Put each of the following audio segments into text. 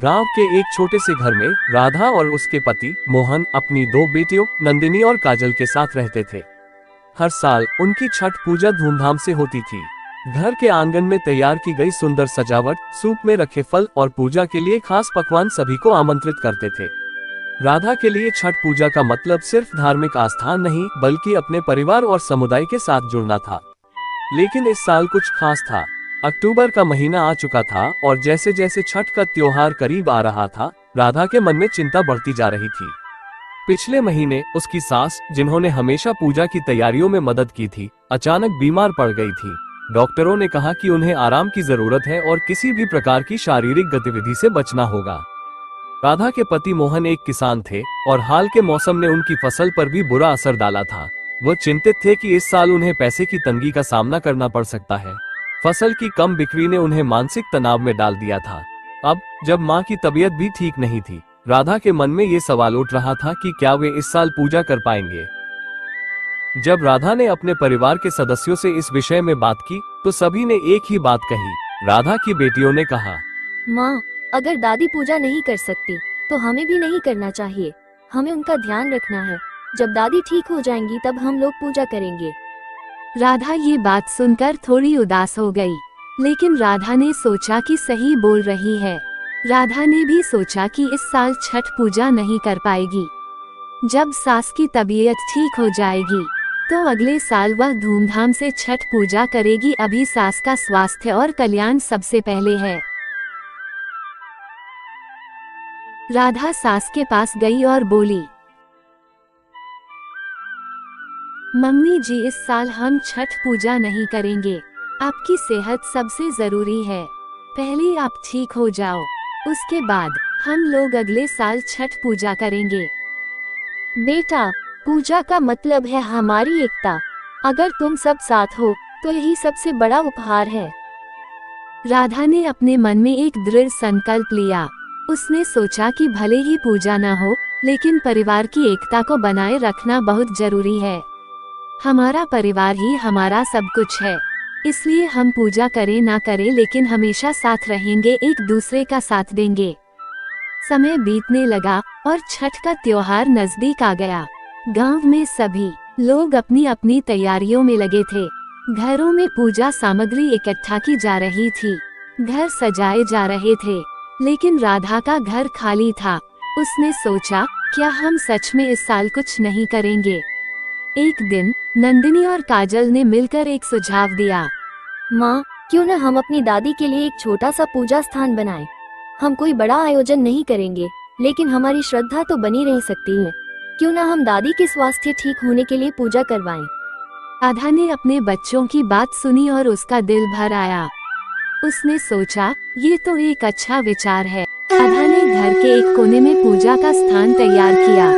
गांव के एक छोटे से घर में राधा और उसके पति मोहन अपनी दो बेटियों नंदिनी और काजल के साथ रहते थे। हर साल उनकी छठ पूजा धूमधाम से होती थी। घर के आंगन में तैयार की गई सुंदर सजावट, सूप में रखे फल और पूजा के लिए खास पकवान सभी को आमंत्रित करते थे। राधा के लिए छठ पूजा का मतलब सिर्फ धार्मिक आस्था नहीं, बल्कि अपने परिवार और समुदाय के साथ जुड़ना था। लेकिन इस साल कुछ खास था। अक्टूबर का महीना आ चुका था और जैसे जैसे छठ का त्योहार करीब आ रहा था, राधा के मन में चिंता बढ़ती जा रही थी। पिछले महीने उसकी सास, जिन्होंने हमेशा पूजा की तैयारियों में मदद की थी, अचानक बीमार पड़ गई थी। डॉक्टरों ने कहा कि उन्हें आराम की जरूरत है और किसी भी प्रकार की शारीरिक गतिविधि से बचना होगा। राधा के पति मोहन एक किसान थे और हाल के मौसम ने उनकी फसल पर भी बुरा असर डाला था। वो चिंतित थे कि इस साल उन्हें पैसे की तंगी का सामना करना पड़ सकता है। फसल की कम बिक्री ने उन्हें मानसिक तनाव में डाल दिया था। अब जब मां की तबीयत भी ठीक नहीं थी, राधा के मन में ये सवाल उठ रहा था कि क्या वे इस साल पूजा कर पाएंगे। जब राधा ने अपने परिवार के सदस्यों से इस विषय में बात की, तो सभी ने एक ही बात कही। राधा की बेटियों ने कहा, माँ, अगर दादी पूजा नहीं कर सकती तो हमें भी नहीं करना चाहिए। हमें उनका ध्यान रखना है। जब दादी ठीक हो जाएंगी तब हम लोग पूजा करेंगे। राधा ये बात सुनकर थोड़ी उदास हो गई, लेकिन राधा ने सोचा कि सही बोल रही है। राधा ने भी सोचा कि इस साल छठ पूजा नहीं कर पाएगी। जब सास की तबीयत ठीक हो जाएगी तो अगले साल वह धूमधाम से छठ पूजा करेगी। अभी सास का स्वास्थ्य और कल्याण सबसे पहले है। राधा सास के पास गई और बोली, मम्मी जी, इस साल हम छठ पूजा नहीं करेंगे। आपकी सेहत सबसे जरूरी है। पहले आप ठीक हो जाओ, उसके बाद हम लोग अगले साल छठ पूजा करेंगे। बेटा, पूजा का मतलब है हमारी एकता। अगर तुम सब साथ हो तो यही सबसे बड़ा उपहार है। राधा ने अपने मन में एक दृढ़ संकल्प लिया। उसने सोचा कि भले ही पूजा न हो, लेकिन परिवार की एकता को बनाए रखना बहुत जरूरी है। हमारा परिवार ही हमारा सब कुछ है, इसलिए हम पूजा करें ना करें लेकिन हमेशा साथ रहेंगे, एक दूसरे का साथ देंगे। समय बीतने लगा और छठ का त्योहार नजदीक आ गया। गांव में सभी लोग अपनी अपनी तैयारियों में लगे थे। घरों में पूजा सामग्री इकट्ठा की जा रही थी, घर सजाए जा रहे थे, लेकिन राधा का घर खाली था। उसने सोचा, क्या हम सच में इस साल कुछ नहीं करेंगे? एक दिन नंदिनी और काजल ने मिलकर एक सुझाव दिया। माँ, क्यों न हम अपनी दादी के लिए एक छोटा सा पूजा स्थान बनाएं? हम कोई बड़ा आयोजन नहीं करेंगे, लेकिन हमारी श्रद्धा तो बनी रह सकती है। क्यों न हम दादी के स्वास्थ्य ठीक होने के लिए पूजा करवाएं? राधा ने अपने बच्चों की बात सुनी और उसका दिल भर आया। उसने सोचा, ये तो एक अच्छा विचार है। राधा ने घर के एक कोने में पूजा का स्थान तैयार किया।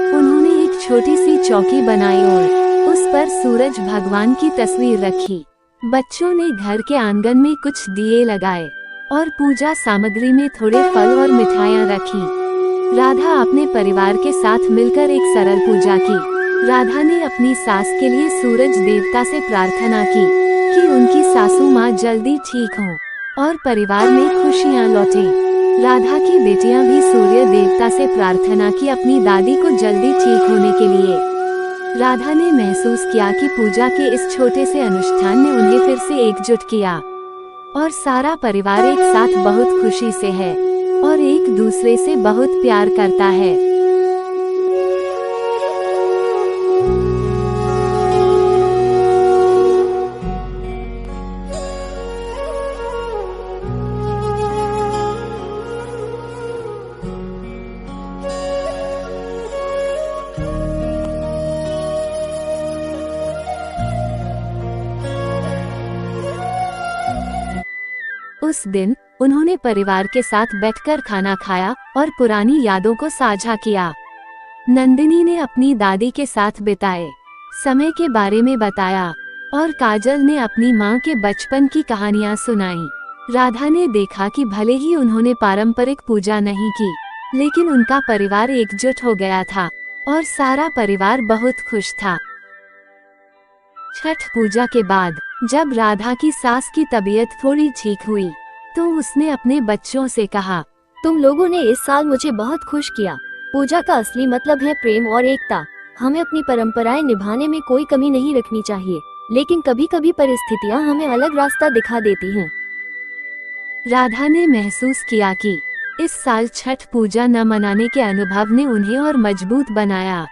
उन्होंने एक छोटी सी चौकी बनाई और उस पर सूरज भगवान की तस्वीर रखी। बच्चों ने घर के आंगन में कुछ दिए लगाए और पूजा सामग्री में थोड़े फल और मिठाइयाँ रखी। राधा अपने परिवार के साथ मिलकर एक सरल पूजा की। राधा ने अपनी सास के लिए सूरज देवता से प्रार्थना की कि उनकी सासू माँ जल्दी ठीक हो और परिवार में खुशियाँ लौटे। राधा की बेटियां भी सूर्य देवता से प्रार्थना की अपनी दादी को जल्दी ठीक होने के लिए। राधा ने महसूस किया कि पूजा के इस छोटे से अनुष्ठान ने उन्हें फिर से एकजुट किया और सारा परिवार एक साथ बहुत खुशी से है और एक दूसरे से बहुत प्यार करता है। उस दिन उन्होंने परिवार के साथ बैठकर खाना खाया और पुरानी यादों को साझा किया। नंदिनी ने अपनी दादी के साथ बिताए समय के बारे में बताया और काजल ने अपनी माँ के बचपन की कहानियाँ सुनाई। राधा ने देखा कि भले ही उन्होंने पारंपरिक पूजा नहीं की, लेकिन उनका परिवार एकजुट हो गया था और सारा परिवार बहुत खुश था। छठ पूजा के बाद जब राधा की सास की तबीयत थोड़ी ठीक हुई, तो उसने अपने बच्चों से कहा, तुम लोगों ने इस साल मुझे बहुत खुश किया। पूजा का असली मतलब है प्रेम और एकता। हमें अपनी परंपराएं निभाने में कोई कमी नहीं रखनी चाहिए, लेकिन कभी कभी परिस्थितियां हमें अलग रास्ता दिखा देती हैं। राधा ने महसूस किया कि इस साल छठ पूजा न मनाने के अनुभव ने उन्हें और मजबूत बनाया।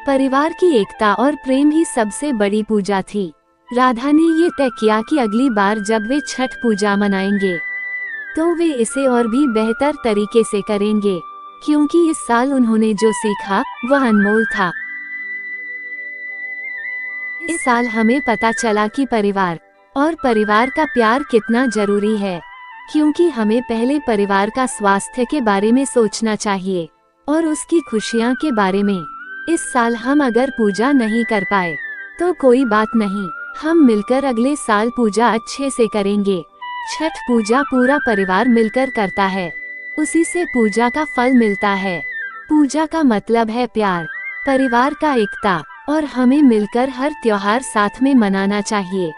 परिवार की एकता और प्रेम ही सबसे बड़ी पूजा थी। राधा ने ये तय किया कि अगली बार जब वे छठ पूजा मनाएंगे तो वे इसे और भी बेहतर तरीके से करेंगे, क्योंकि इस साल उन्होंने जो सीखा वह अनमोल था। इस साल हमें पता चला कि परिवार और परिवार का प्यार कितना जरूरी है, क्योंकि हमें पहले परिवार का स्वास्थ्य के बारे में सोचना चाहिए और उसकी खुशियाँ के बारे में। इस साल हम अगर पूजा नहीं कर पाए तो कोई बात नहीं, हम मिलकर अगले साल पूजा अच्छे से करेंगे। छठ पूजा पूरा परिवार मिलकर करता है, उसी से पूजा का फल मिलता है। पूजा का मतलब है प्यार, परिवार का एकता, और हमें मिलकर हर त्योहार साथ में मनाना चाहिए।